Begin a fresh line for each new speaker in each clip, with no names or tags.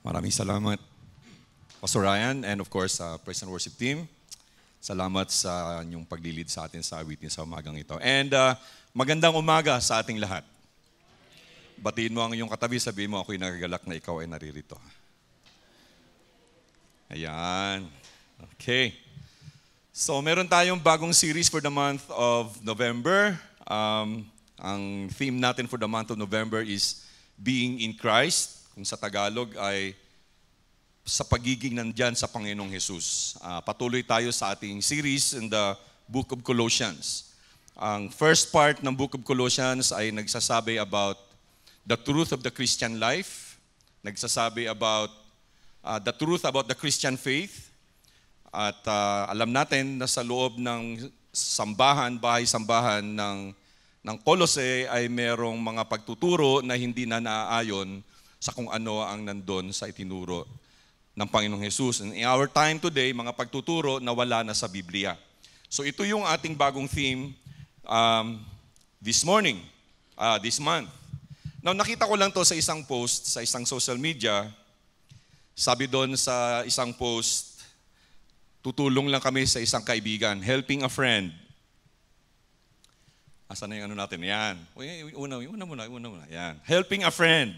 Maraming salamat, Pastor Ryan, and of course, Praise and Worship Team. Salamat sa inyong paglilid sa atin sa awitin sa umagang ito. And magandang umaga sa ating lahat. Batiin mo ang iyong katabi, sabihin mo, ako'y nagagalak na ikaw ay naririto. Ayan. Okay. So, meron tayong bagong series for the month of November. Ang theme natin for the month of November is Being in Christ. Kung sa Tagalog ay sa pagiging nandyan sa Panginoong Jesus. Patuloy tayo sa ating series in the Book of Colossians. Ang first part ng Book of Colossians ay nagsasabi about the truth of the Christian life. Nagsasabi about the truth about the Christian faith. At alam natin na sa loob ng bahay-sambahan ng Colossae ay merong mga pagtuturo na hindi na naaayon sa kung ano ang nandun sa itinuro ng Panginoong Jesus. And in our time today, mga pagtuturo na wala na sa Biblia. So ito yung ating bagong theme this month. Now nakita ko lang to sa isang post, sa isang social media. Sabi doon sa isang post, tutulong lang kami sa isang kaibigan, helping a friend. Asan na yung ano natin? Yan. Una muna. Yan. Helping a friend.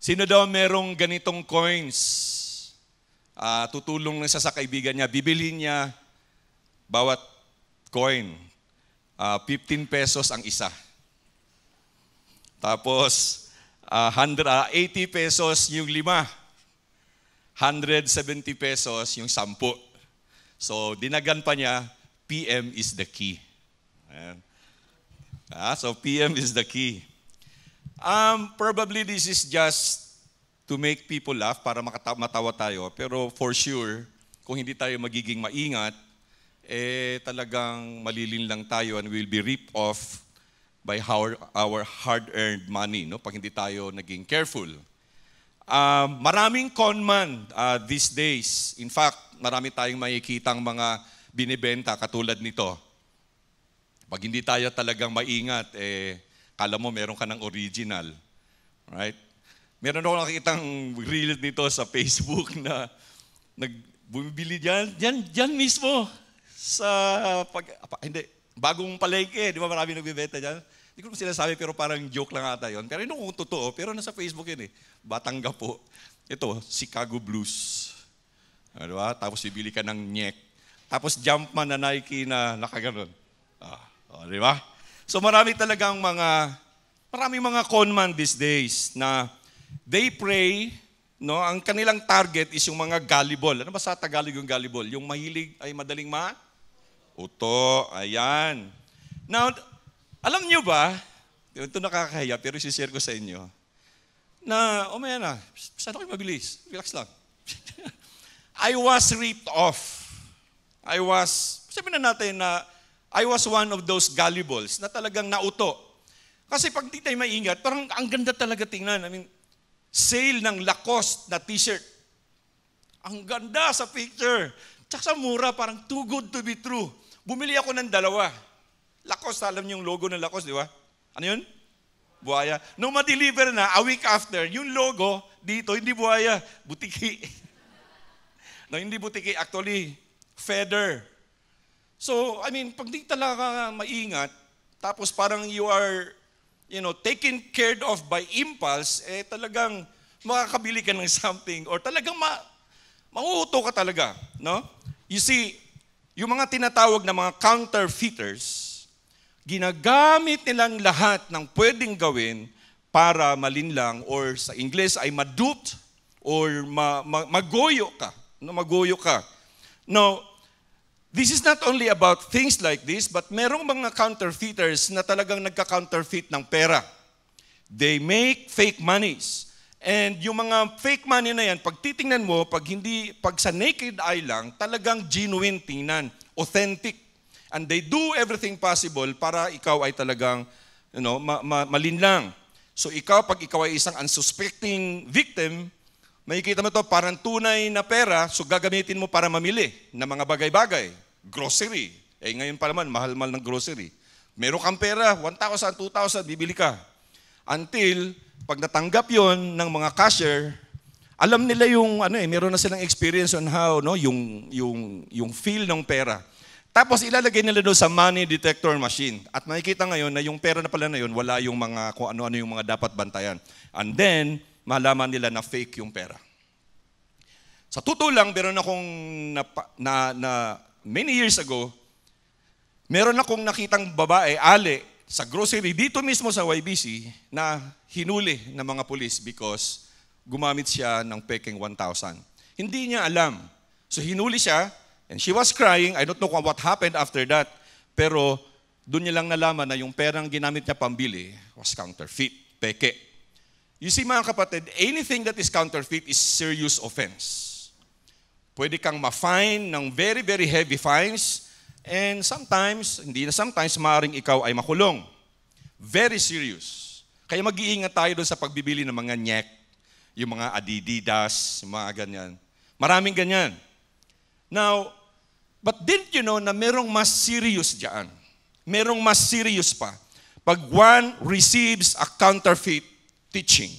Sino daw merong ganitong coins? Tutulong na siya sa kaibigan niya. Bibilhin niya bawat coin. 15 pesos ang isa. Tapos, 80 pesos yung 5. 170 pesos yung 10. So, dinagan pa niya, PM is the key. Ayan. So, PM is the key. Probably this is just to make people laugh para matawa tayo. Pero for sure, kung hindi tayo magiging maingat, talagang malilin lang tayo and will be ripped off by our hard-earned money, no? Pag hindi tayo naging careful. Maraming conman these days. In fact, marami tayong makikitang mga binibenta katulad nito. Pag hindi tayo talagang maingat, kala mo meron ka ng original. Right? Meron ako nakikitang reel nito sa Facebook na bumibili dyan mismo sa bagong palengke. Di ba marami nagbibenta dyan? Hindi ko naman sinasabi pero parang joke lang ata yun. Pero hindi ko totoo, pero nasa Facebook yun eh. Batanggap po. Ito, Chicago Blues. Diba? Tapos bibili ka ng nyek. Tapos Jumpman na Nike na nakaganon. Di ba? So maraming mga conman these days na they pray, no? Ang kanilang target is yung mga gullible. Ano ba sa Tagalog yung gullible? Yung mahilig ay madaling uto. Ayan. Now, alam nyo ba, ito nakakahiya pero isi-share ko sa inyo, na, sana kayo mabilis. Relax lang. I was ripped off. Sabihin na natin na I was one of those gullibles na talagang nauto. Kasi pag di tayo maingat, parang ang ganda talaga tingnan. I mean, sale ng Lacoste na t-shirt. Ang ganda sa picture. Tsaka sa mura, parang too good to be true. Bumili ako ng 2. Lacoste, alam niyo yung logo ng Lacoste, di ba? Ano yun? Buhaya. Nung ma-deliver na, a week after, yung logo dito, hindi buhaya, butiki. No, hindi butiki, actually, feather. So, pag di talaga maingat, tapos parang you are, taken care of by impulse, talagang makakabili ka ng something or talagang mauuto ka talaga, no? You see, yung mga tinatawag na mga counterfeiters, ginagamit nilang lahat ng pwedeng gawin para malinlang or sa Ingles ay ma-duped or magoyo ka. No, magoyo ka. Now, this is not only about things like this, but merong mga counterfeiters na talagang nagka-counterfeit ng pera. They make fake monies. And yung mga fake money na yan, pag titingnan mo, pag sa naked eye lang, talagang genuine tingnan, authentic. And they do everything possible para ikaw ay talagang malinlang. So pag ikaw ay isang unsuspecting victim, makikita mo to parang tunay na pera, so gagamitin mo para mamili ng mga bagay-bagay. Grocery. Ngayon pa naman, mahal-mahal ng grocery. Meron kang pera, 1,000, 2,000, bibili ka. Until, pag natanggap yon ng mga cashier, alam nila yung meron na silang experience on how yung feel ng pera. Tapos ilalagay nila doon sa money detector machine. At makikita ngayon na yung pera na pala na yun, wala yung mga kung ano-ano yung mga dapat bantayan. And then malaman nila na fake yung pera. Sa totoo lang, meron akong many years ago, meron akong nakitang babae, ali, sa grocery, dito mismo sa YBC, na hinuli ng mga pulis because gumamit siya ng peking 1,000. Hindi niya alam. So hinuli siya, and she was crying. I don't know what happened after that. Pero doon niya lang nalaman na yung perang ginamit niya pambili was counterfeit, peke. You see mga kapatid, anything that is counterfeit is serious offense. Pwede kang ma-fine ng very, very heavy fines, and sometimes, maaaring ikaw ay makulong. Very serious. Kaya mag-iingat tayo doon sa pagbibili ng mga nyek, yung mga Adidas, yung mga ganyan. Maraming ganyan. Now, but didn't you know na merong mas serious dyan? Merong mas serious pa. Pag one receives a counterfeit teaching,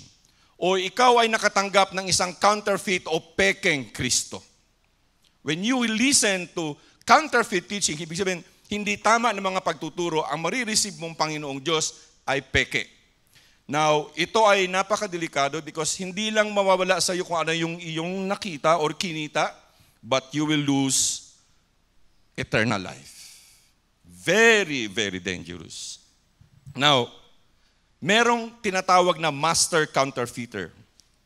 o ikaw ay nakatanggap ng isang counterfeit o pekeng Kristo. When you listen to counterfeit teaching, ibig sabihin, hindi tama ng mga pagtuturo, ang marireceive mong Panginoong Diyos ay peke. Now, ito ay napakadelikado because hindi lang mawawala sa iyo kung ano yung iyong nakita or kinita, but you will lose eternal life. Very, very dangerous. Now, merong tinatawag na master counterfeiter.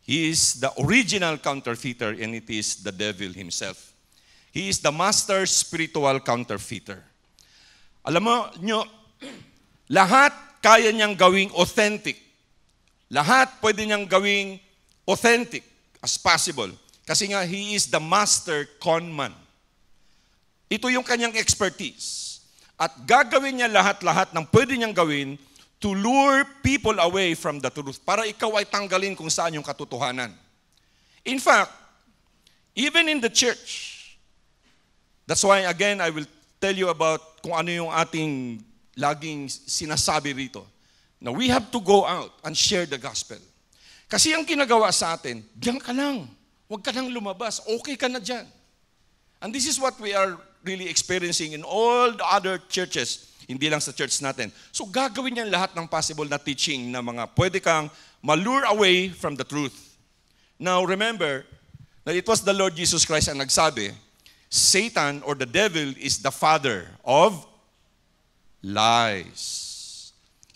He is the original counterfeiter and it is the devil himself. He is the master spiritual counterfeiter. Alam mo nyo, lahat kaya niyang gawing authentic. Lahat pwede niyang gawing authentic as possible. Kasi nga, he is the master conman. Ito yung kanyang expertise. At gagawin niya lahat-lahat ng pwede niyang gawin to lure people away from the truth. Para ikaw ay tanggalin kung saan yung katotohanan. In fact, even in the church, that's why again, I will tell you about kung ano yung ating laging sinasabi rito. Now, we have to go out and share the gospel. Kasi ang ginagawa sa atin, diyan ka lang. Huwag ka nang lumabas. Okay ka na dyan. And this is what we are really experiencing in all the other churches, hindi lang sa church natin. So gagawin niya lahat ng possible na teaching na mga pwede kang malure away from the truth. Now, remember that it was the Lord Jesus Christ ang nagsabi, Satan or the devil is the father of lies.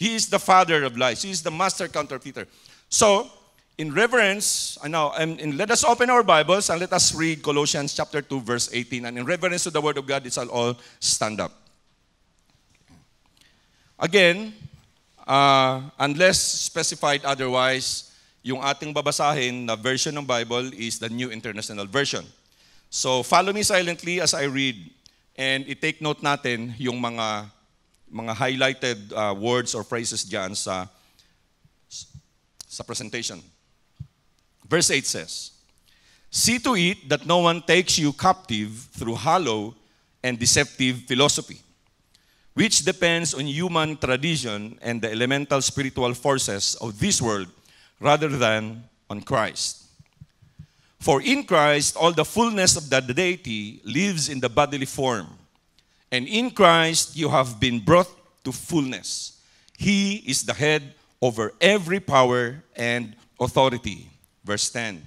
He is the father of lies. He is the master counterfeiter. So, in reverence, let us open our Bibles and let us read Colossians chapter 2, verse 18. And in reverence to the Word of God, it shall all stand up. Again, unless specified otherwise, yung ating babasahin na version ng Bible is the New International Version. So, follow me silently as I read. And i-take note natin yung mga highlighted words or phrases dyan sa presentation. Verse 8 says, See to it that no one takes you captive through hollow and deceptive philosophy, which depends on human tradition and the elemental spiritual forces of this world rather than on Christ. For in Christ all the fullness of the deity lives in the bodily form. And in Christ you have been brought to fullness. He is the head over every power and authority. Verse 10.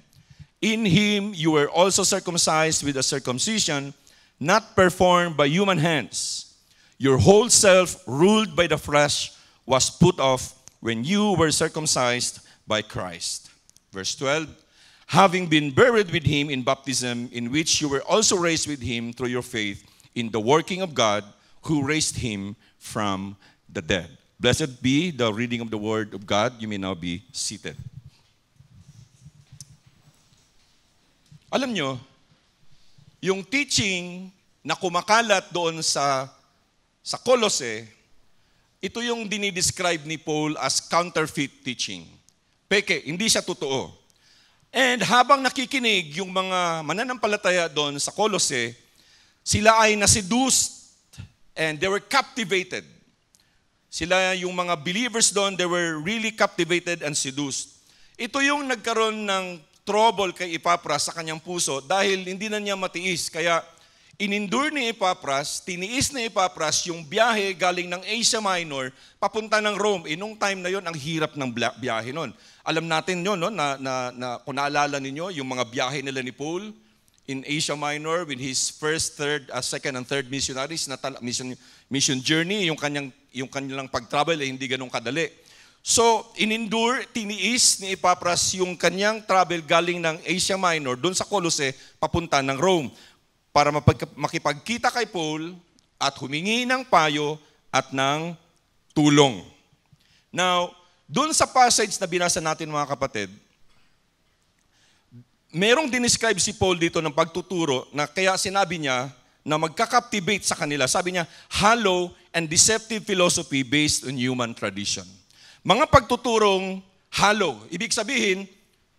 In him you were also circumcised with a circumcision not performed by human hands. Your whole self, ruled by the flesh, was put off when you were circumcised by Christ. Verse 12. Having been buried with him in baptism, in which you were also raised with him through your faith in the working of God, who raised him from the dead. Blessed be the reading of the word of God. You may now be seated. Alam nyo, yung teaching na kumakalat doon sa Colossae, ito yung dinidescribe ni Paul as counterfeit teaching. Peke, hindi siya totoo. And habang nakikinig yung mga mananampalataya doon sa Colossae, sila ay naseduced and they were captivated. Sila yung mga believers doon, they were really captivated and seduced. Ito yung nagkaroon ng trouble kay Epapras sa kanyang puso dahil hindi na niya matiis. Kaya inendure ni Epapras, tiniis ni Epapras yung biyahe galing ng Asia Minor papunta ng Rome. Nung time na yon, ang hirap ng biyahe nun. Alam natin yun, no? na kung naalala ninyo, yung mga biyahe nila ni Paul in Asia Minor with his first, second, and third missionaries na mission journey, yung kanilang pag-travel ay hindi ganun kadali. So, inendure, tiniis ni Epapras yung kanyang travel galing ng Asia Minor doon sa Colossae papunta ng Rome para makipagkita kay Paul at humingi ng payo at ng tulong. Now, doon sa passage na binasa natin mga kapatid, merong dinescribe si Paul dito ng pagtuturo na kaya sinabi niya na magka-captivate sa kanila. Sabi niya, hollow and deceptive philosophy based on human tradition. Mga pagtuturong hollow. Ibig sabihin,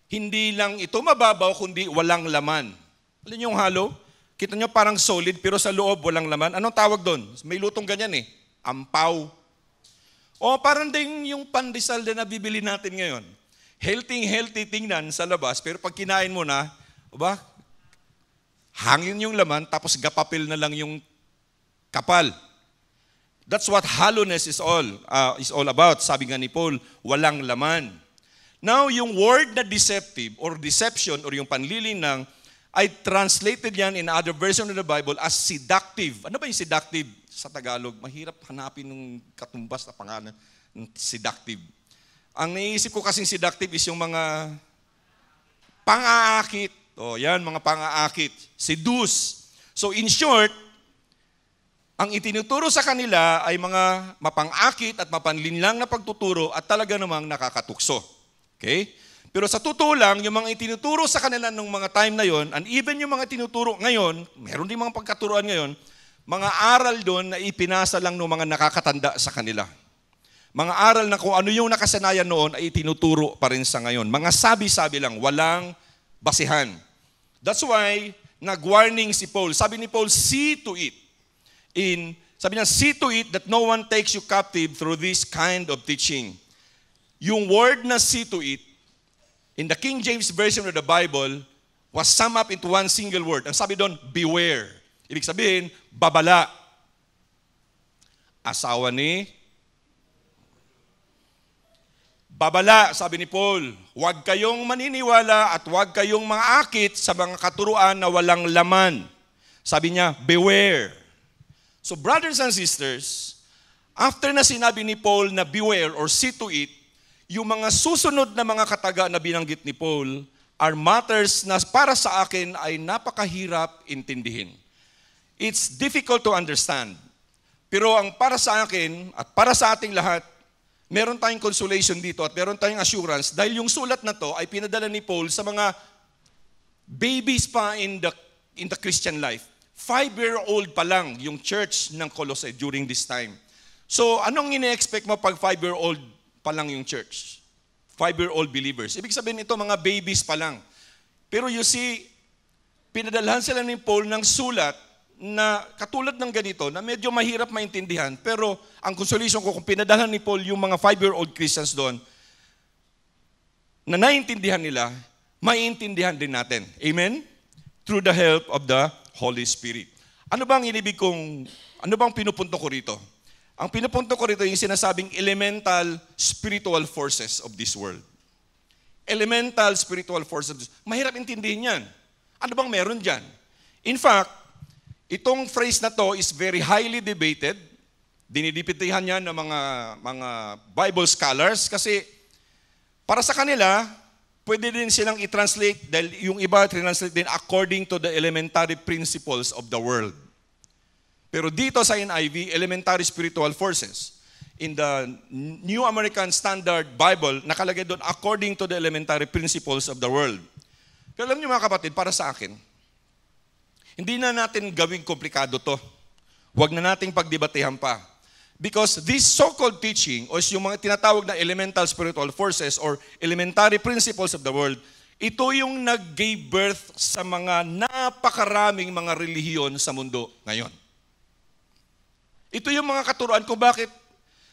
hindi lang ito mababaw, kundi walang laman. Alam niyo yung hollow? Kita niyo parang solid, pero sa loob walang laman. Anong tawag doon? May lutong ganyan eh. Ampaw. O parang din yung pandesal na nabibili natin ngayon. Healthy tingnan sa labas, pero pag kinain mo na, hangin yung laman, tapos gapapil na lang yung kapal. That's what hollowness is all about. Sabi nga ni Paul, walang laman. Now, yung word na deceptive or deception or yung panlilinang ay translated yan in other version of the Bible as seductive. Ano ba yung seductive sa Tagalog? Mahirap hanapin ng katumbas na pangalan ng seductive. Ang naisip ko kasing seductive is yung mga pang-aakit. Yan, mga pang-aakit. Seduce. So in short, ang itinuturo sa kanila ay mga mapang-akit at mapanlinlang na pagtuturo at talaga namang nakakatukso. Okay? Pero sa totoo lang, yung mga itinuturo sa kanila nung mga time na yon, and even yung mga tinuturo ngayon, meron din mga pagkaturuan ngayon, mga aral doon na ipinasa lang ng mga nakakatanda sa kanila. Mga aral na kung ano yung nakasanayan noon ay itinuturo pa rin sa ngayon. Mga sabi-sabi lang, walang basihan. That's why, nag-warning si Paul. Sabi ni Paul, see to it. Sabi niya, see to it that no one takes you captive through this kind of teaching. Yung word na see to it, in the King James Version of the Bible, was summed up into one single word. Ang sabi doon, beware. Ibig sabihin, babala. Asawa ni babala, sabi ni Paul, huwag kayong maniniwala at huwag kayong maakit sa mga katuruan na walang laman. Sabi niya, beware. So brothers and sisters, after na sinabi ni Paul na beware or see to it, yung mga susunod na mga kataga na binanggit ni Paul are matters na para sa akin ay napakahirap intindihin. It's difficult to understand. Pero ang para sa akin at para sa ating lahat, meron tayong consolation dito at meron tayong assurance dahil yung sulat na to ay pinadala ni Paul sa mga babies pa in the Christian life. 5-year-old pa lang yung church ng Colossae during this time. So, anong ine-expect mo pag 5-year-old pa lang yung church? 5-year-old believers. Ibig sabihin ito, mga babies pa lang. Pero you see, pinadalhan sila ni Paul ng sulat na katulad ng ganito, na medyo mahirap maintindihan. Pero ang consolation ko, kung pinadalhan ni Paul yung mga 5-year-old Christians doon, na naiintindihan nila, maiintindihan din natin. Amen? Through the help of the Holy Spirit. Ano bang pinupunto ko rito? Ang pinupunto ko rito yung sinasabing elemental spiritual forces of this world. Elemental spiritual forces. Mahirap intindihin yan. Ano bang meron dyan? In fact, itong phrase na to is very highly debated. Dinidipitihan yan ng mga Bible scholars kasi para sa kanila, pwede din silang i-translate dahil yung iba translate din according to the elementary principles of the world. Pero dito sa NIV, elementary spiritual forces. In the New American Standard Bible, nakalagay doon according to the elementary principles of the world. Pero alam niyo mga kapatid, para sa akin, hindi na natin gawing komplikado to. Huwag na nating pagdebatehan pa. Because this so-called teaching, o yung mga tinatawag na elemental spiritual forces or elementary principles of the world, ito yung nag-gave birth sa mga napakaraming mga relihiyon sa mundo ngayon. Ito yung mga katuruan kung bakit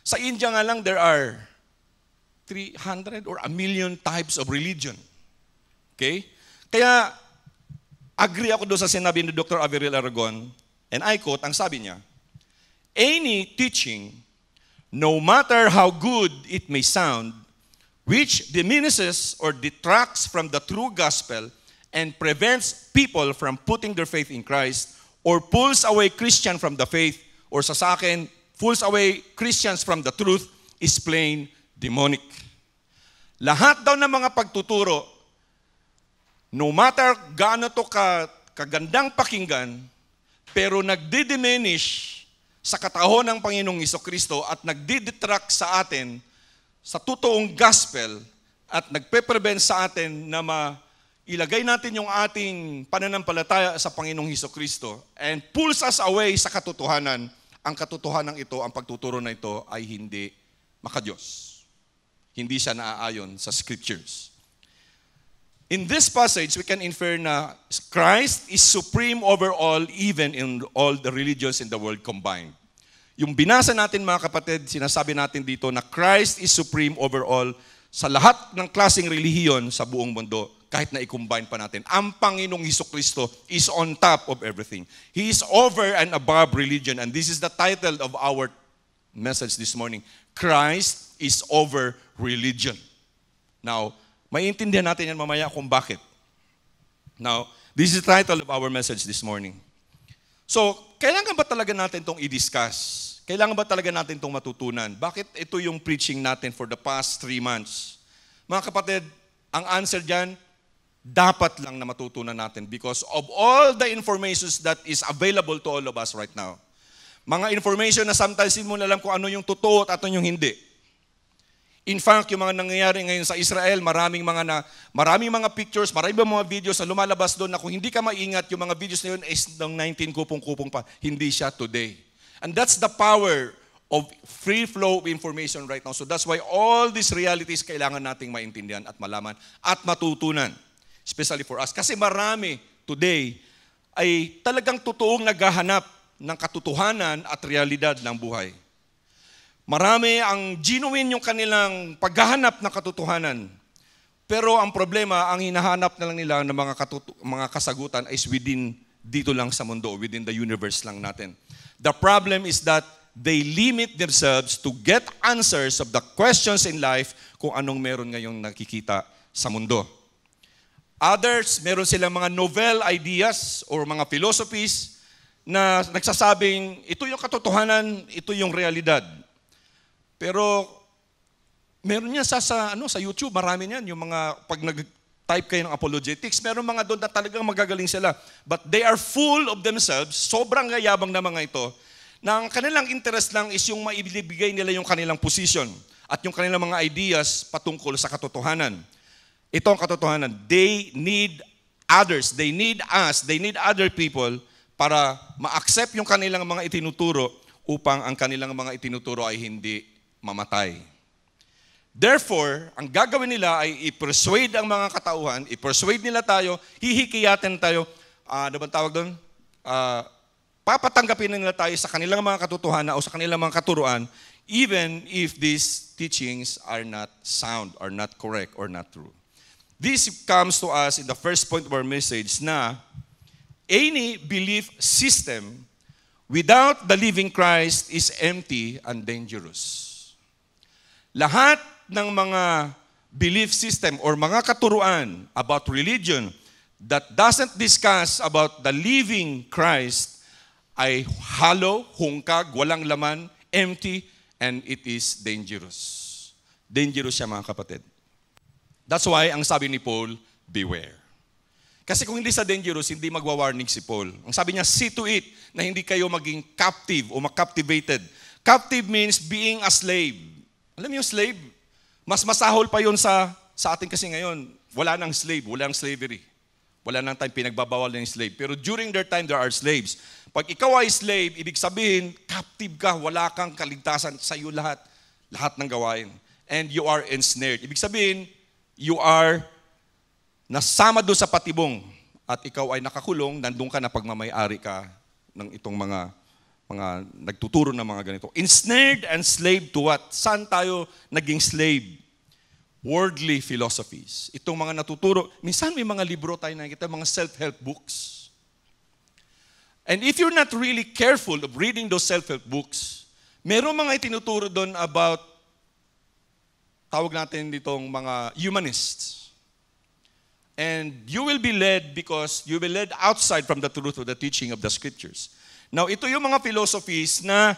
sa India nga lang there are 300 or 1 million types of religion. Okay? Kaya, agree ako doon sa sinabi ni Dr. Averill Aragon, and I quote, ang sabi niya, any teaching, no matter how good it may sound, which diminishes or detracts from the true gospel and prevents people from putting their faith in Christ, or pulls away Christian from the faith, or sa akin, pulls away Christians from the truth, is plain demonic. Lahat daw ng mga pagtuturo, no matter gaano to kagandang pakinggan, pero nagdi-diminish sa katahon ng Panginoong Jesucristo at nagdi-detract sa atin sa totoong gospel at nagpe-prevent sa atin na ilagay natin yung ating pananampalataya sa Panginoong Jesucristo and pulls us away sa katotohanan. Ang katotohanan ito, ang pagtuturo na ito ay hindi makadiyos. Hindi siya naaayon sa scriptures. In this passage, we can infer na Christ is supreme over all, even in all the religions in the world combined. Yung binasa natin mga kapatid, sinasabi natin dito na Christ is supreme over all sa lahat ng klaseng relihiyon sa buong mundo, kahit na i-combine pa natin. Ang Panginoong Jesucristo is on top of everything. He is over and above religion. And this is the title of our message this morning. Christ is over religion. Now, maiintindihan natin yan mamaya kung bakit. Now, this is the title of our message this morning. So, kailangan ba talaga natin itong i-discuss? Kailangan ba talaga natin itong matutunan? Bakit ito yung preaching natin for the past 3 months? Mga kapatid, ang answer dyan, dapat lang na matutunan natin because of all the informations that is available to all of us right now. Mga information na sometimes hindi mo na alam kung ano yung totoo at ano yung hindi. In fact, yung mga nangyayari ngayon sa Israel, maraming mga pictures, maraming mga videos na lumalabas doon na kung hindi ka maingat, yung mga videos na yun is ng 19 kupong-kupong pa. Hindi siya today. And that's the power of free flow of information right now. So that's why all these realities kailangan nating maintindihan at malaman at matutunan. Especially for us. Kasi marami today ay talagang totoong naghahanap ng katotohanan at realidad ng buhay. Marami ang genuine yung kanilang paghahanap ng katotohanan. Pero ang problema, ang hinahanap na lang nila ng mga kasagutan is within dito lang sa mundo, within the universe lang natin. The problem is that they limit themselves to get answers of the questions in life kung anong meron ngayong nakikita sa mundo. Others, meron silang mga novel ideas or mga philosophies na nagsasabing, ito yung katotohanan, ito yung realidad. Pero meron niya sa YouTube, marami niyan, yung mga pag nag-type kayo ng apologetics, meron mga doon na talagang magagaling sila. But they are full of themselves, sobrang yayabang na mga ito, na ang kanilang interest lang is yung maibigay nila yung kanilang position at yung kanilang mga ideas patungkol sa katotohanan. Ito ang katotohanan. They need others, they need us, they need other people para ma-accept yung kanilang mga itinuturo upang ang kanilang mga itinuturo ay hindi mamatay. Therefore, ang gagawin nila ay i-persuade ang mga katauhan, i-persuade nila tayo, hihikiyatin tayo, ano bang tawag doon? Papatanggapin nila tayo sa kanilang mga katotohanan o sa kanilang mga katuruan, even if these teachings are not sound, or not correct, or not true. This comes to us in the first point of our message na any belief system without the living Christ is empty and dangerous. Lahat ng mga belief system or mga katuruan about religion that doesn't discuss about the living Christ ay hollow, hungkag, walang laman, empty, and it is dangerous. Dangerous siya mga kapatid. That's why ang sabi ni Paul, beware. Kasi kung hindi sa dangerous, hindi magwa-warning si Paul. Ang sabi niya, see to it na hindi kayo maging captive o ma-captivated. Captive means being a slave. Alam niyo, slave, mas masahol pa yun sa atin kasi ngayon. Wala nang slave, wala nang slavery. Wala nang time pinagbabawal ng slave. Pero during their time, there are slaves. Pag ikaw ay slave, ibig sabihin, captive ka, wala kang kaligtasan sa iyo lahat. Lahat ng gawain. And you are ensnared. Ibig sabihin, you are nasama doon sa patibong at ikaw ay nakakulong, nandun ka na pagmamay-ari ka ng itong mga nagtuturo ng mga ganito. Ensnared and slave to what? Saan tayo naging slave? worldly philosophies. Itong mga natuturo, minsan may mga libro tayo nakikita, mga self-help books. And if you're not really careful of reading those self-help books, meron mga itinuturo doon about, tawag natin ditong mga humanists. And you will be led because you will be led outside from the truth of the teaching of the scriptures. Now, ito yung mga philosophies na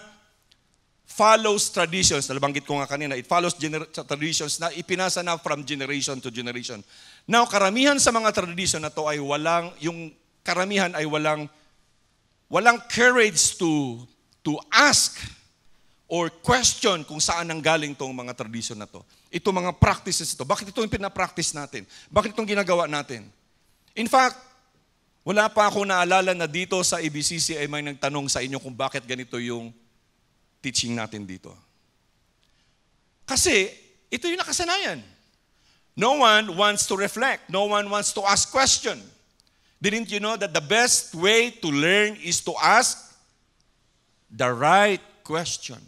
follows traditions. Nabanggit ko nga kanina, it follows traditions na ipinasa na from generation to generation. Now, karamihan sa mga tradition na to ay walang courage to ask or question kung saan nanggaling tong mga tradition na to. Ito mga practices ito. Bakit ito yung pinapractice natin? Bakit itong ginagawa natin? In fact, wala pa ako naalala na dito sa ABCC ay may nagtanong sa inyo kung bakit ganito yung teaching natin dito. Kasi, ito yung nakasanayan. No one wants to reflect. No one wants to ask question. Didn't you know that the best way to learn is to ask the right question?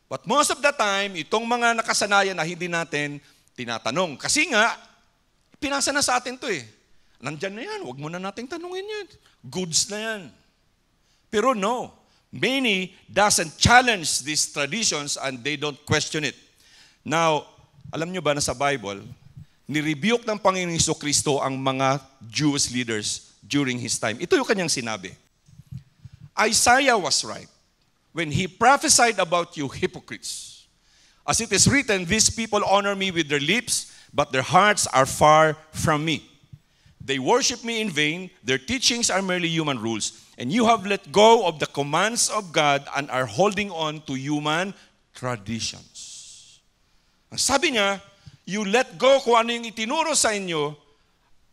But most of the time, itong mga nakasanayan na hindi natin tinatanong. Kasi nga, pinasa na sa atin to eh. Nandyan na yan, huwag mo na nating tanungin yan. Goods na yan. Pero no, many doesn't challenge these traditions and they don't question it. Now, alam nyo ba na sa Bible, nirebuke ng Panginoong Jesucristo ang mga Jewish leaders during His time. Ito yung kanyang sinabi. Isaiah was right when he prophesied about you hypocrites. As it is written, these people honor me with their lips, but their hearts are far from me. They worship me in vain. Their teachings are merely human rules. And you have let go of the commands of God and are holding on to human traditions. Ang sabi niya, you let go kung ano yung itinuro sa inyo,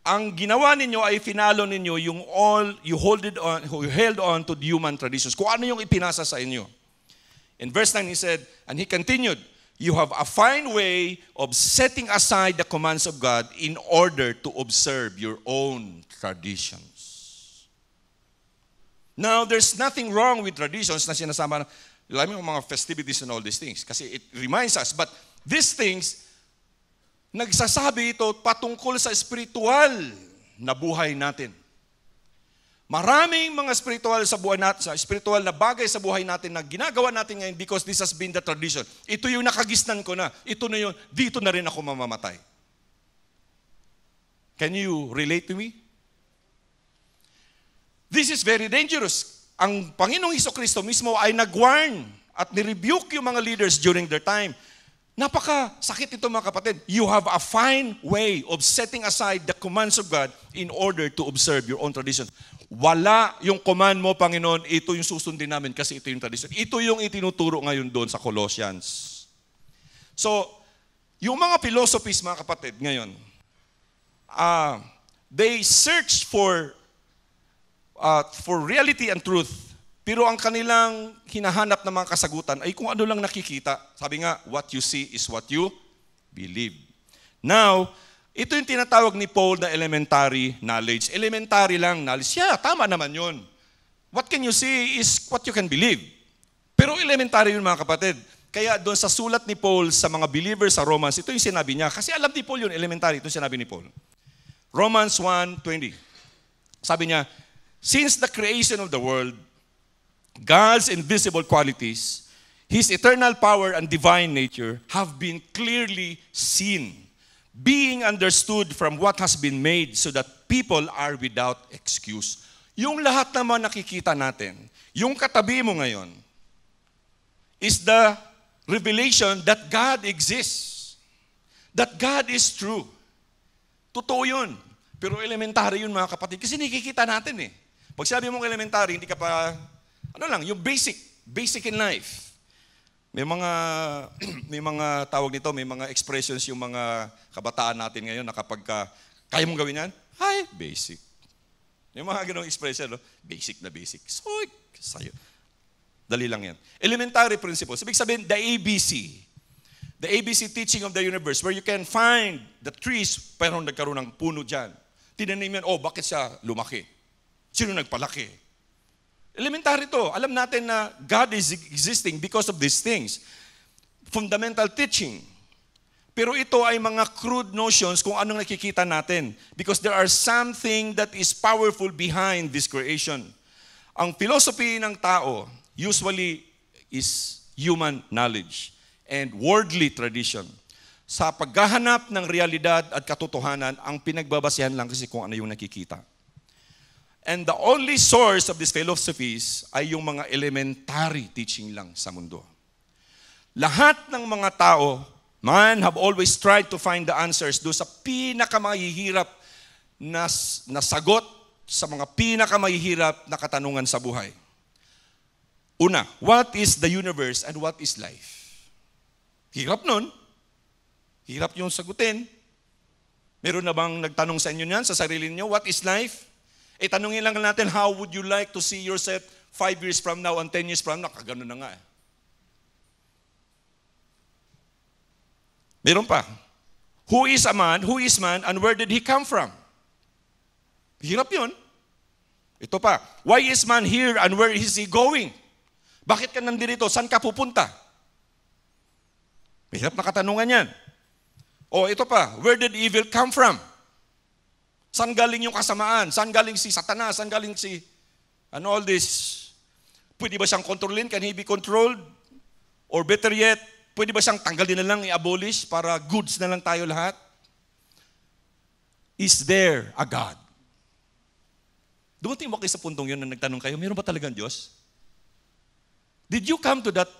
ang ginawa ninyo ay finalo ninyo yung you held on to the human traditions. Kung ano yung ipinasa sa inyo. In verse 9 he said, and he continued, you have a fine way of setting aside the commands of God in order to observe your own traditions. Now, there's nothing wrong with traditions na sinasama na mga festivities and all these things. Kasi it reminds us, but these things, nagsasabi ito patungkol sa spiritual na buhay natin. Maraming mga spiritual sa buhay natin, sa spiritual na bagay sa buhay natin na ginagawa natin ngayon because this has been the tradition. Ito yung nakagisnan ko na. Ito na yun. Dito na rin ako mamamatay. Can you relate to me? This is very dangerous. Ang Panginoong Jesucristo mismo ay nag-warn at nirebuke yung mga leaders during their time. Napaka-sakit ito mga kapatid. You have a fine way of setting aside the commands of God in order to observe your own tradition. Wala yung command mo, Panginoon, ito yung susundin namin kasi ito yung tradition. Ito yung itinuturo ngayon doon sa Colossians. So, yung mga philosophies, mga kapatid, ngayon, they search for reality and truth. Pero ang kanilang hinahanap na mga kasagutan ay kung ano lang nakikita. Sabi nga, what you see is what you believe. Now, ito yung tinatawag ni Paul na elementary knowledge. Elementary lang knowledge. Yeah, tama naman yun. What can you see is what you can believe. Pero elementary yun mga kapatid. Kaya doon sa sulat ni Paul sa mga believers sa Romans, ito yung sinabi niya. Kasi alam ni Paul yun, elementary. Ito yung sinabi ni Paul. Romans 1:20. Sabi niya, since the creation of the world, God's invisible qualities, His eternal power and divine nature have been clearly seen, being understood from what has been made so that people are without excuse. Yung lahat naman nakikita natin, yung katabi mo ngayon, is the revelation that God exists. That God is true. Totoo yun. Pero elementary yun mga kapatid, kasi nakikita natin eh. Pag sabi mong elementary, hindi ka pa... Ano lang, yung basic in life. May mga tawag nito, may mga expressions yung mga kabataan natin ngayon na kapag kaya mong gawin yan, hi, basic. Yung mga ganong expression, no? Basic na basic. So, sayo. Dali lang yan. Elementary principles. Ibig sabihin, the ABC. The ABC teaching of the universe where you can find the trees pero nagkaroon ng puno dyan. Tinanim yan, bakit siya lumaki? Sino nagpalaki? Elementary to. Alam natin na God is existing because of these things. Fundamental teaching. Pero ito ay mga crude notions kung anong nakikita natin. Because there are something that is powerful behind this creation. Ang philosophy ng tao usually is human knowledge and worldly tradition. Sa paghahanap ng realidad at katotohanan, ang pinagbabasihan lang kasi kung ano yung nakikita. And the only source of these philosophies ay yung mga elementary teaching lang sa mundo. Lahat ng mga tao, man, have always tried to find the answers do sa pinakamahihirap na sagot sa mga pinakamahihirap na katanungan sa buhay. Una, what is the universe and what is life? Hirap nun. Hirap yung sagutin. Meron na bang nagtanong sa inyo niyan, sa sarili niyo, what is life? Tanungin lang natin, how would you like to see yourself 5 years from now and 10 years from now? Kagano na nga eh. Meron pa. Who is a man? Who is man? And where did he come from? Hirap yun. Ito pa. Why is man here and where is he going? Bakit ka nandito? Saan ka pupunta? Hirap na katanungan yan. O ito pa. Where did evil come from? Saan galing yung kasamaan? Saan galing si Satanas? Saan galing si all this? Pwede ba siyang kontrolin? Can he be controlled? Or better yet, pwede ba siyang tanggalin na lang, i-abolish para goods na lang tayo lahat? Is there a God? Dumating mo kayo sa puntong yun na nagtanong kayo, meron ba talagang Diyos? Did you come to that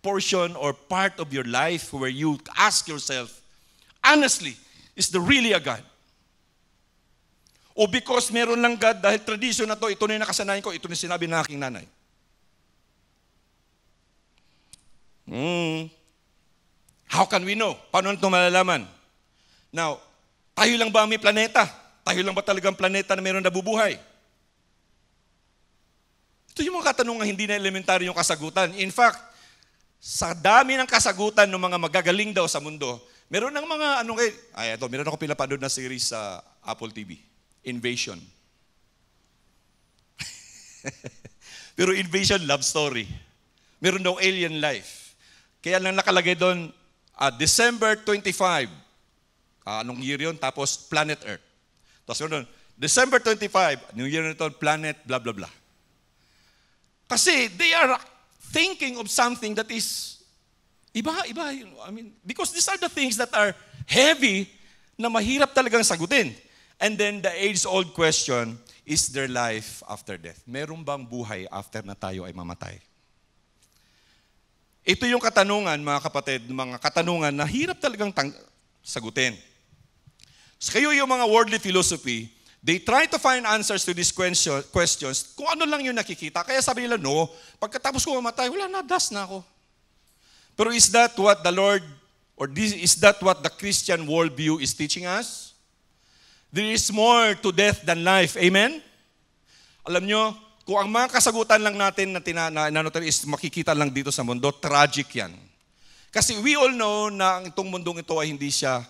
portion or part of your life where you ask yourself, honestly, is there really a God? O because meron lang God, dahil tradisyon na to, ito na yung nakasanayan ko, ito na sinabi ng aking nanay. How can we know? Paano ito malalaman? Now, tayo lang ba may planeta? Tayo lang ba talagang planeta na meron nabubuhay? Ito yung mga katanungan hindi na elementary yung kasagutan. In fact, sa dami ng kasagutan ng mga magagaling daw sa mundo, meron ng mga meron ako pinapanood na series sa Apple TV. Invasion. Pero Invasion, love story. Meron daw alien life. Kaya lang nakalagay doon, December 25. Anong year yun? Tapos planet Earth. Tapos doon, December 25, anong year nito? Planet blah blah blah. Kasi they are thinking of something that is iba. Because these are the things that are heavy na mahirap talagang sagutin. And then the age-old question, is there life after death? Meron bang buhay after na tayo ay mamatay? Ito yung katanungan, mga kapatid, mga katanungan na hirap talagang sagutin. So kayo yung mga worldly philosophy, they try to find answers to these questions kung ano lang yung nakikita. Kaya sabi nila, no, pagkatapos ko mamatay, wala na, dust na ako. Pero is that what the Lord, is that what the Christian worldview is teaching us? There is more to death than life. Amen? Alam nyo, kung ang mga kasagutan lang natin na is makikita lang dito sa mundo, tragic yan. Kasi we all know na itong mundong ito ay hindi siya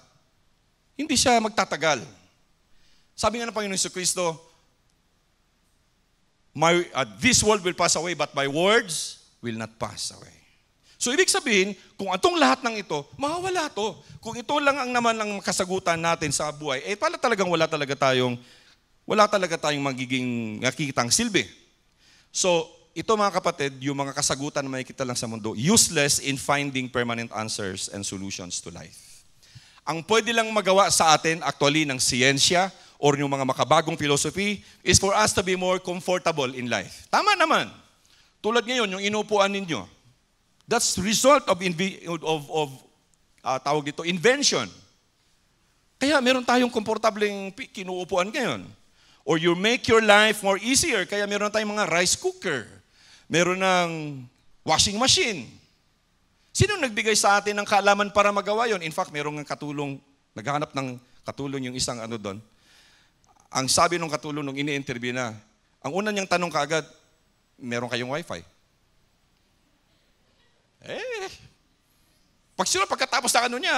magtatagal. Sabi nga ng Panginoon Jesucristo, this world will pass away, but my words will not pass away. So ibig sabihin, kung itong lahat ng ito, mawawala to. Kung ito lang ang naman ang kasagutan natin sa buhay, wala talaga tayong magiging nakikitang silbi. So, ito mga kapatid, yung mga kasagutan na makikita lang sa mundo, useless in finding permanent answers and solutions to life. Ang pwede lang magawa sa atin, actually, ng siyensya or yung mga makabagong philosophy, is for us to be more comfortable in life. Tama naman. Tulad ngayon, yung inuupuan ninyo, that's the result of invention. Kaya meron tayong komportableng kinuupuan ngayon. Or you make your life more easier. Kaya meron tayong mga rice cooker. Meron ng washing machine. Sino nagbigay sa atin ng kaalaman para magawa yon? In fact, meron ng katulong, naghahanap ng katulong yung isang doon. Ang sabi ng katulong nung ini-interview na, ang una niyang tanong kaagad, meron kayong wifi? Pagkatapos na niya,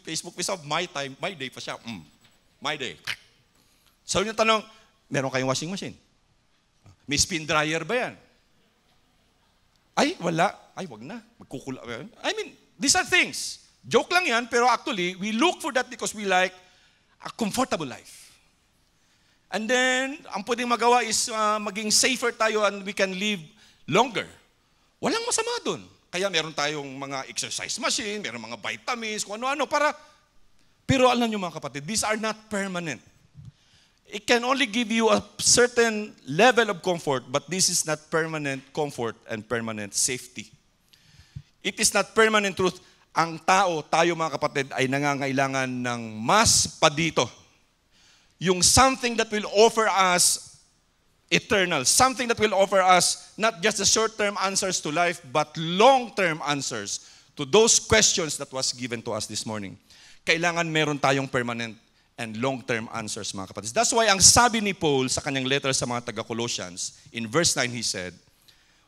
Facebook of my time, my day pa siya. My day. So yung tanong, meron kayong washing machine? May spin dryer ba yan? Ay, wala. Ay, wag na. Magkukula. These are things. Joke lang yan, pero actually, we look for that because we like a comfortable life. And then, ang pwedeng magawa is maging safer tayo and we can live longer. Walang masama dun. Kaya meron tayong mga exercise machine, meron mga vitamins, kung ano-ano pero alam nyo mga kapatid, these are not permanent. It can only give you a certain level of comfort, but this is not permanent comfort and permanent safety. It is not permanent truth. Ang tayo mga kapatid, ay nangangailangan ng mas pa dito. Yung something that will offer us eternal. Something that will offer us not just the short-term answers to life, but long-term answers to those questions that was given to us this morning. Kailangan meron tayong permanent and long-term answers, mga kapatid. That's why ang sabi ni Paul sa kanyang letter sa mga taga-Colossians, in verse 9 he said,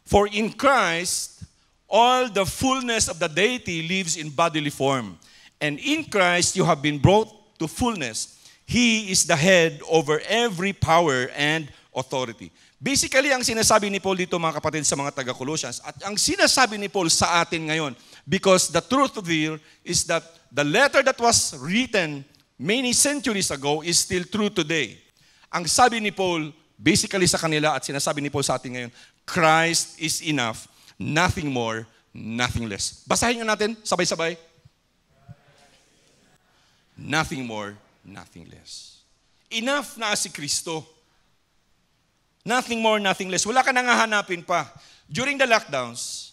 "For in Christ, all the fullness of the deity lives in bodily form. And in Christ you have been brought to fullness. He is the head over every power and authority." Basically, ang sinasabi ni Paul dito, mga kapatid, sa mga taga-Colossians, at ang sinasabi ni Paul sa atin ngayon, because the truth of it is that the letter that was written many centuries ago is still true today. Ang sabi ni Paul, basically sa kanila at sinasabi ni Paul sa atin ngayon, Christ is enough, nothing more, nothing less. Basahin nga natin, sabay-sabay. Nothing more, nothing less. Enough na si Kristo. Nothing more, nothing less. Wala ka nang hahanapin pa. During the lockdowns,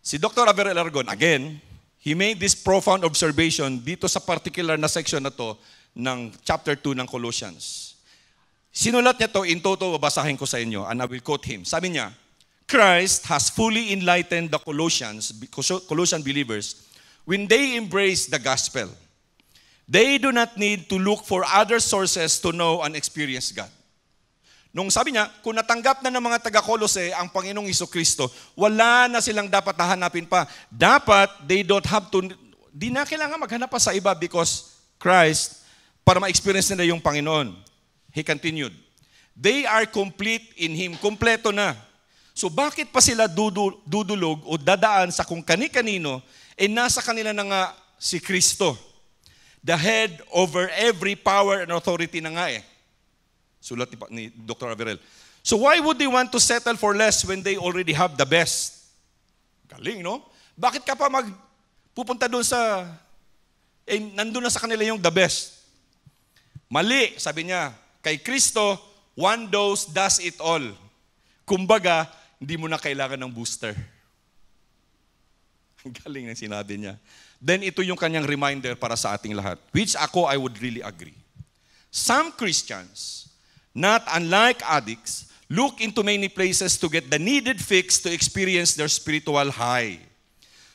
si Dr. Averell Aragon, again, he made this profound observation dito sa particular na section na to ng chapter 2 ng Colossians. Sinulat niya to in toto, babasahin ko sa inyo, and I will quote him. Sabi niya, Christ has fully enlightened the Colossian believers when they embrace the gospel. They do not need to look for other sources to know and experience God. Nung sabi niya, kung natanggap na ng mga taga-Colossae ang Panginoong Jesucristo, wala na silang dapat hahanapin pa. Dapat, they don't have to, di na kailangan maghanap pa sa iba because Christ, para ma-experience nila yung Panginoon. He continued, they are complete in Him. Kompleto na. So bakit pa sila dudulog o dadaan sa kung kani-kanino, nasa kanila na nga si Kristo. The head over every power and authority na nga eh. Sulat ni Dr. Averell. So why would they want to settle for less when they already have the best? Galing, no? Bakit ka pa pupunta doon sa, nandun na sa kanila yung the best? Mali, sabi niya. Kay Kristo, one dose does it all. Kumbaga, hindi mo na kailangan ng booster. Ang galing ng sinabi niya. Then ito yung kanyang reminder para sa ating lahat, which ako, I would really agree. Some Christians, not unlike addicts, look into many places to get the needed fix to experience their spiritual high.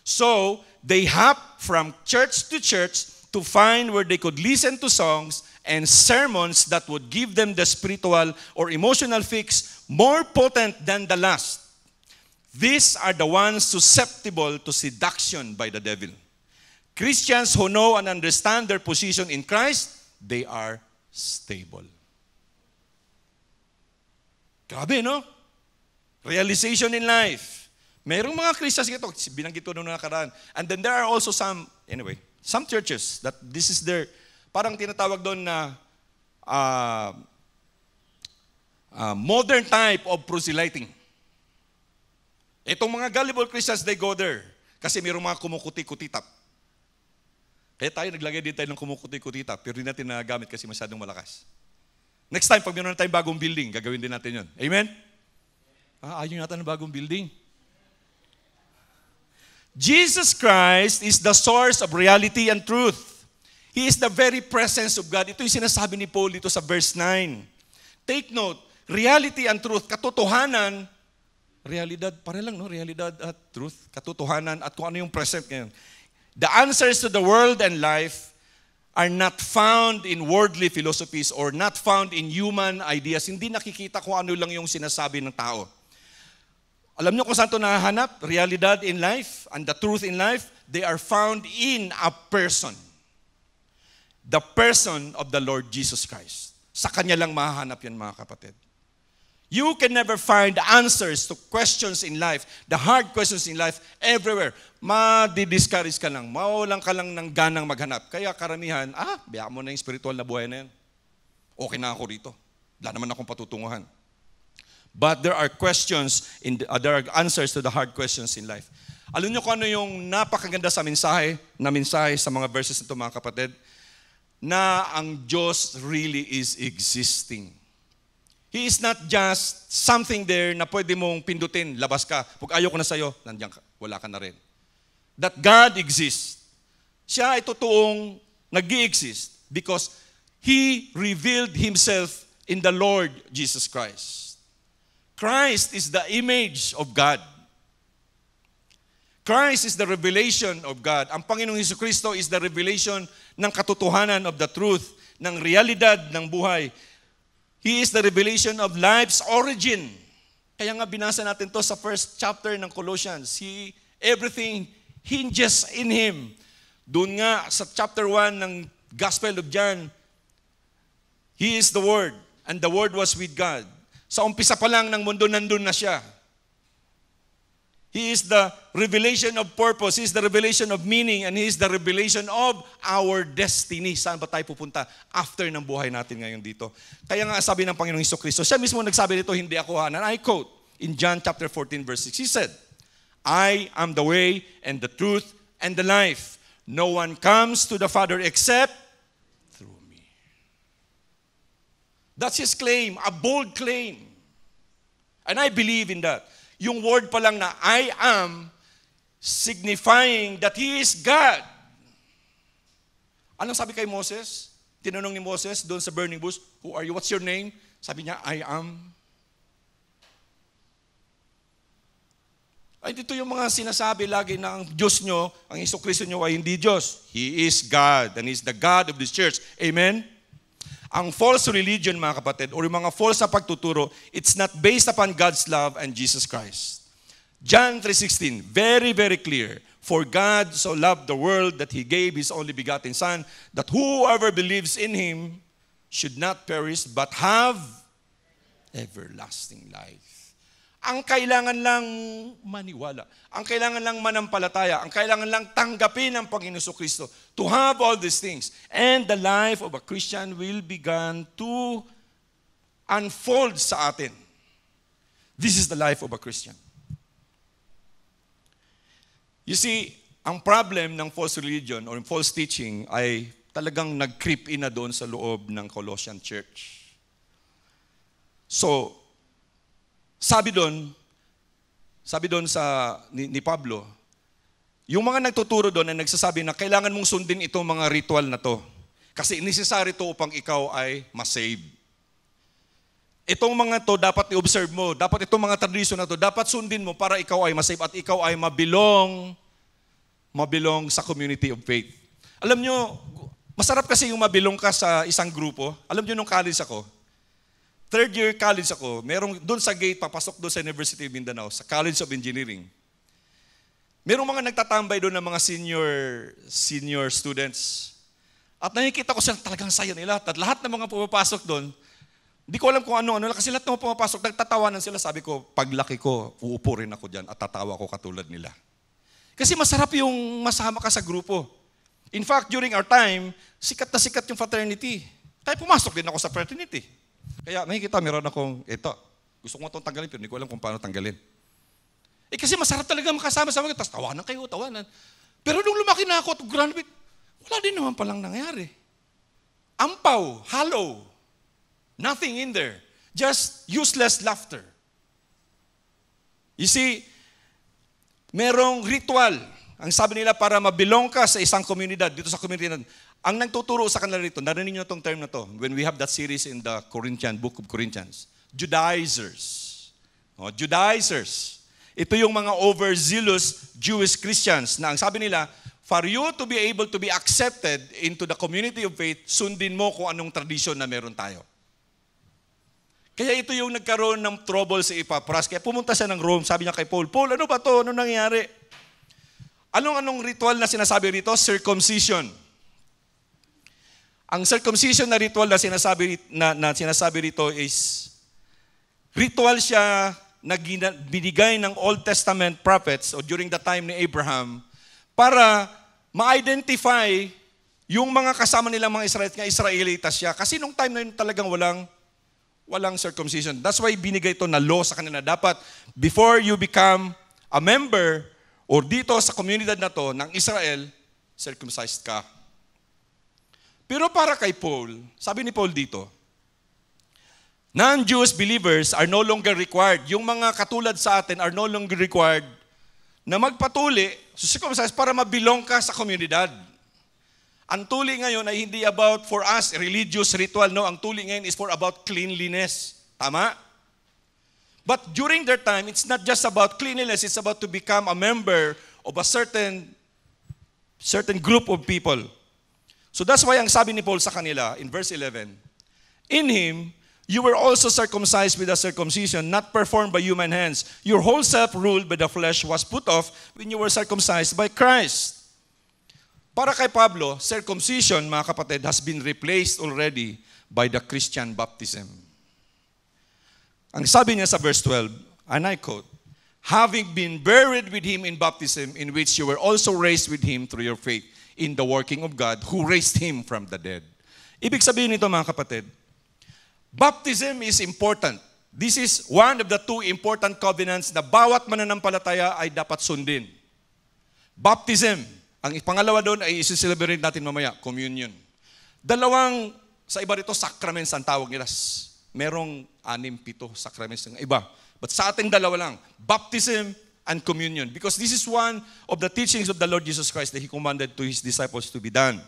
So, they hop from church to church to find where they could listen to songs and sermons that would give them the spiritual or emotional fix more potent than the last. These are the ones susceptible to seduction by the devil. Christians who know and understand their position in Christ, they are stable. Grabe, no? Realization in life. Mayroong mga Christians ito, binanggit ko noong nakaraan. And then there are also some churches that this is their, parang tinatawag doon na modern type of proselyting. Itong mga gullible Christians, they go there. Kasi mayroong mga kumukuti-kutitap. Kaya tayo naglagay din tayo ng kumukuti-kutitap, pero hindi natin nagamit kasi masyadong malakas. Next time, pag meron na tayong bagong building, gagawin din natin yun. Amen? Ayaw natin ng bagong building. Jesus Christ is the source of reality and truth. He is the very presence of God. Ito yung sinasabi ni Paul dito sa verse 9. Take note, reality and truth, katotohanan, realidad, pare lang, no? Realidad at truth, katotohanan at kung ano yung present ngayon. The answers to the world and life are not found in worldly philosophies or not found in human ideas. Hindi nakikita kung ano lang yung sinasabi ng tao. Alam niyo kung saan ito nahahanap? Realidad in life and the truth in life, they are found in a person. The person of the Lord Jesus Christ. Sa Kanya lang mahahanap yan, mga kapatid. You can never find answers to questions in life, the hard questions in life, everywhere. Madi-discourage ka lang, mawawalan ka lang ng ganang maghanap. Kaya karamihan, biya mo na yung spiritual na buhay na yan. Okay na ako rito. Wala naman akong patutunguhan. But there are there are answers to the hard questions in life. Alam niyo kung ano yung napakaganda sa mensahe sa mga verses nito mga kapatid? Na ang Diyos really is existing. He is not just something there na pwede mong pindutin, labas ka. Pag ayaw ko na sa'yo, nandiyan ka, wala ka na rin. That God exists. Siya ay totoong nag-i-exist because He revealed Himself in the Lord Jesus Christ. Christ is the image of God. Christ is the revelation of God. Ang Panginoong Jesucristo is the revelation ng katotohanan of the truth, ng realidad ng buhay. He is the revelation of life's origin. Kaya nga binasa natin to sa first chapter ng Colossians. Everything hinges in Him. Doon nga sa chapter 1 ng Gospel of John, He is the Word, and the Word was with God. Sa umpisa pa lang ng mundo, nandun na siya. He is the revelation of purpose. He is the revelation of meaning. And He is the revelation of our destiny. Saan ba tayo pupunta after ng buhay natin ngayon dito? Kaya nga sabi ng Panginoong Jesucristo, siya mismo nagsabi dito, hindi ako And I quote, in John chapter 14 verse 6, He said, I am the way and the truth and the life. No one comes to the Father except through me. That's His claim, a bold claim. And I believe in that. Yung word pa lang na I am, signifying that He is God. Anong sabi kay Moses? Tinanong ni Moses doon sa burning bush, who are you? What's your name? Sabi niya, I am. Ay, dito yung mga sinasabi lagi na ang Diyos nyo, ang Jesucristo nyo ay hindi Diyos. He is God, and He is the God of this church. Amen? Ang false religion, mga kapatid, or yung mga false na pagtuturo, it's not based upon God's love and Jesus Christ. John 3:16, very, very clear. For God so loved the world that He gave His only begotten Son, that whoever believes in Him should not perish but have everlasting life. Ang kailangan lang maniwala. Ang kailangan lang manampalataya. Ang kailangan lang tanggapin ang Panginoon Jesucristo. To have all these things. And the life of a Christian will begin to unfold sa atin. This is the life of a Christian. You see, ang problem ng false religion or false teaching ay talagang nag-creep in na doon sa loob ng Colossian Church. So, sabi doon sa ni Pablo, yung mga nagtuturo doon ay nagsasabi na kailangan mong sundin itong mga ritual na to. Kasi necessary to upang ikaw ay masave. Itong mga to dapat i-observe mo. Dapat itong mga tradisyon na to, dapat sundin mo para ikaw ay masave at ikaw ay mabilong sa community of faith. Alam nyo, masarap kasi yung mabilong ka sa isang grupo. Alam nyo, nung college ako, third year college ako, merong doon sa gate, papasok doon sa University of Mindanao, sa College of Engineering. Merong mga nagtatambay doon ng mga senior students. At nakikita ko sila, talagang saya nila. At lahat ng mga pumapasok doon, hindi ko alam kung ano-ano, kasi lahat ng mga pumapasok, nagtatawanan sila. Sabi ko, paglaki ko, uupo rin ako dyan at tatawa ko katulad nila. Kasi masarap yung masama ka sa grupo. In fact, during our time, sikat na sikat yung fraternity. Kaya pumasok din ako sa fraternity. Kaya nakikita, meron akong, gusto ko itong tanggalin, pero hindi ko alam kung paano tanggalin. Kasi masarap talaga makasama sa mga, tapos tawanan. Pero nung lumaki na ako, graduate, wala din naman palang nangyari. Ampaw, hollow, nothing in there. Just useless laughter. You see, merong ritual. Ang sabi nila para mabilong ka sa isang komunidad, dito sa komunidad, ang nagtuturo sa kanila rito, narinig nyo itong term na to, when we have that series in the book of Corinthians, Judaizers. Judaizers. Ito yung mga overzealous Jewish Christians na ang sabi nila, for you to be able to be accepted into the community of faith, sundin mo kung anong tradisyon na meron tayo. Kaya ito yung nagkaroon ng trouble sa Epaphras. Kaya pumunta siya ng Rome, sabi niya kay Paul, ano ba to? Ano nangyari? Anong ritual na sinasabi rito? Circumcision. Ang circumcision na ritual na sinasabi rito is ritual siya na binigay ng Old Testament prophets o during the time ni Abraham para ma-identify yung mga kasama nilang mga Israelitas siya. Kasi nung time na yun talagang walang circumcision. That's why binigay ito na law sa kanila. Dapat before you become a member or dito sa komunidad na to ng Israel, circumcised ka. Pero para kay Paul, sabi ni Paul dito, non-Jewish believers are no longer required. Yung mga katulad sa atin are no longer required na magpatuli, circumcised, para mabilong ka sa komunidad. Ang tuli ngayon ay hindi about for us, religious ritual. No, ang tuli ngayon is for about cleanliness. Tama? But during their time, it's not just about cleanliness, it's about to become a member of a certain group of people. So that's why ang sabi ni Paul sa kanila in verse 11, in Him, you were also circumcised with a circumcision not performed by human hands. Your whole self ruled by the flesh was put off when you were circumcised by Christ. Para kay Pablo, circumcision, mga kapatid, has been replaced already by the Christian baptism. Ang sabi niya sa verse 12, and I quote, having been buried with Him in baptism, in which you were also raised with Him through your faith in the working of God, who raised Him from the dead. Ibig sabihin nito, mga kapatid, baptism is important. This is one of the two important covenants na bawat mananampalataya ay dapat sundin. Baptism. Ang pangalawa doon ay isi-celebrate natin mamaya, communion. Dalawang, sa iba rito, sacraments ang tawag nila. Merong 6-7 sacraments ng iba. But sa ating dalawa lang, baptism and communion. Because this is one of the teachings of the Lord Jesus Christ that He commanded to His disciples to be done.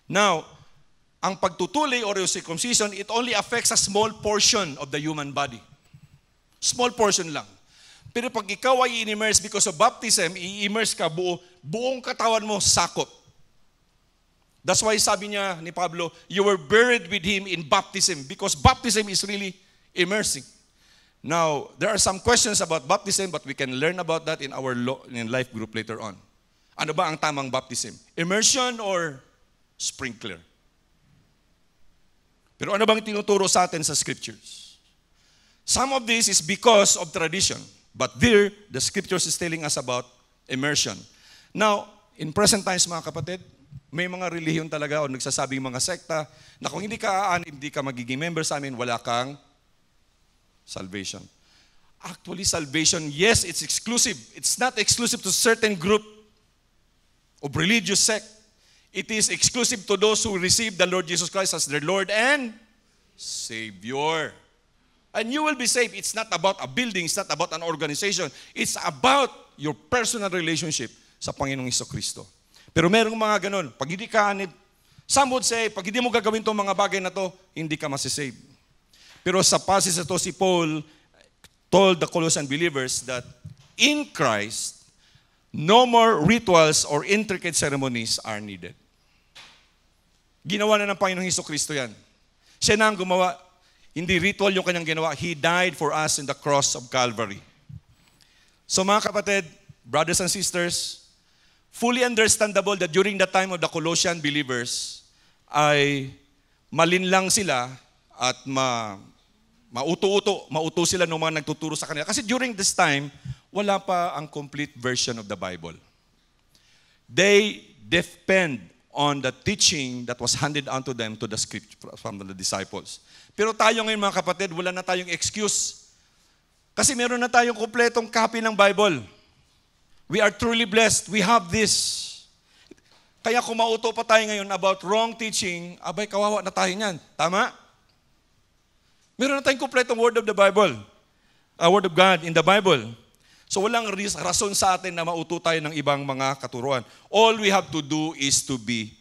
Now, ang pagtutuli or circumcision, it only affects a small portion of the human body. Small portion lang. Pero pag ikaw ay in-immerse because of baptism, i-immerse ka, buong katawan mo sakop. That's why sabi niya ni Pablo, you were buried with Him in baptism because baptism is really immersing. Now, there are some questions about baptism, but we can learn about that in our life group later on. Ano ba ang tamang baptism? Immersion or sprinkler? Pero ano bang tinuturo sa atin sa scriptures? Some of this is because of tradition. But there, the scriptures is telling us about immersion. Now, in present times, mga kapatid, may mga relihiyon talaga o nagsasabing mga sekta na kung hindi ka magiging member sa amin, wala kang salvation. Actually, salvation, yes, it's exclusive. It's not exclusive to certain group of religious sect. It is exclusive to those who receive the Lord Jesus Christ as their Lord and Savior. And you will be saved. It's not about a building. It's not about an organization. It's about your personal relationship sa Panginoong Jesucristo. Pero merong mga ganun. Pag hindi ka, some would say, pag hindi mo gagawin itong mga bagay na to, hindi ka masisave. Pero sa passage ito, si Paul told the Colossian believers that in Christ, no more rituals or intricate ceremonies are needed. Ginawa na ng Panginoong Jesucristo yan. Siya na ang gumawa. Hindi ritual yung kanyang ginawa. He died for us in the cross of Calvary. So mga kapatid, brothers and sisters, fully understandable that during the time of the Colossian believers, ay malinlang sila at mauto sila ng mga nagtuturo sa kanila. Kasi during this time, wala pa ang complete version of the Bible. They depend on the teaching that was handed unto them to the scripture from the disciples. Pero tayo ngayon mga kapatid, wala na tayong excuse. Kasi meron na tayong kompletong copy ng Bible. We are truly blessed. We have this. Kaya kung mauto pa tayo ngayon about wrong teaching, abay, kawawa na tayo niyan. Tama? Meron na tayong kompletong Word of the Bible. Word of God in the Bible. So walang rason sa atin na mauto tayo ng ibang mga katuruan. All we have to do is to be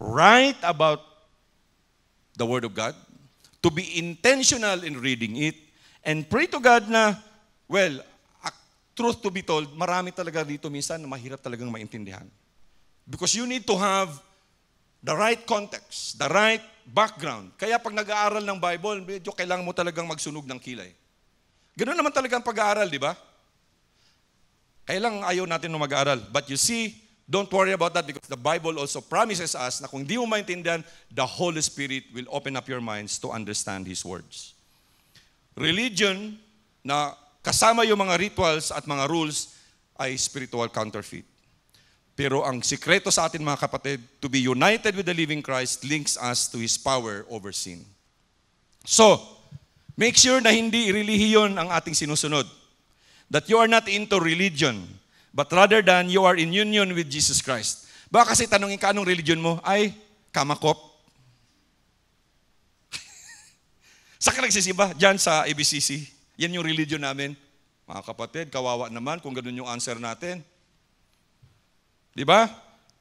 right about the Word of God, to be intentional in reading it, and pray to God na, well, truth to be told, marami talaga dito minsan na mahirap talagang maintindihan. Because you need to have the right context, the right background. Kaya pag nag-aaral ng Bible, medyo kailangan mo talagang magsunog ng kilay. Ganoon naman talaga ang pag-aaral, di ba? Kaya lang ayaw natin na mag-aaral. But you see, don't worry about that because the Bible also promises us na kung di mo maintindihan, the Holy Spirit will open up your minds to understand His words. Religion na kasama yung mga rituals at mga rules ay spiritual counterfeit. Pero ang sikreto sa atin mga kapatid, to be united with the living Christ links us to His power over sin. So, make sure na hindi relihiyon ang ating sinusunod. That you are not into religion, but rather than you are in union with Jesus Christ. Baka kasi tanongin ka, anong religion mo? Ay, kamakop. Saan ka nagsisimba? Diyan sa ABCC. Yan yung religion namin. Mga kapatid, kawawa naman kung ganun yung answer natin. Di ba?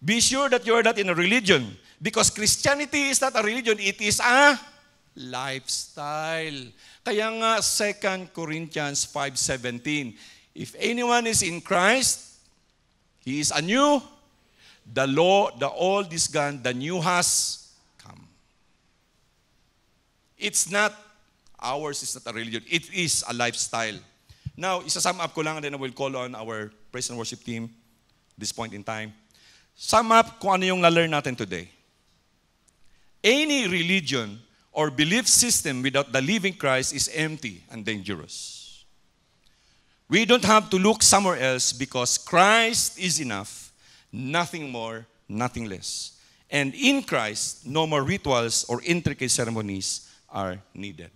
Be sure that you are not in a religion. Because Christianity is not a religion, it is a lifestyle. Kaya nga 2 Corinthians 5:17, if anyone is in Christ, he is anew. The old is gone, the new has come. It's not, ours is not a religion, it is a lifestyle. Now, isa-sum up ko lang and then I will call on our praise and worship team this point in time. Sum up kung ano yung na-learn natin today. Any religion or belief system without the living Christ is empty and dangerous. We don't have to look somewhere else because Christ is enough, nothing more, nothing less. And in Christ, no more rituals or intricate ceremonies are needed.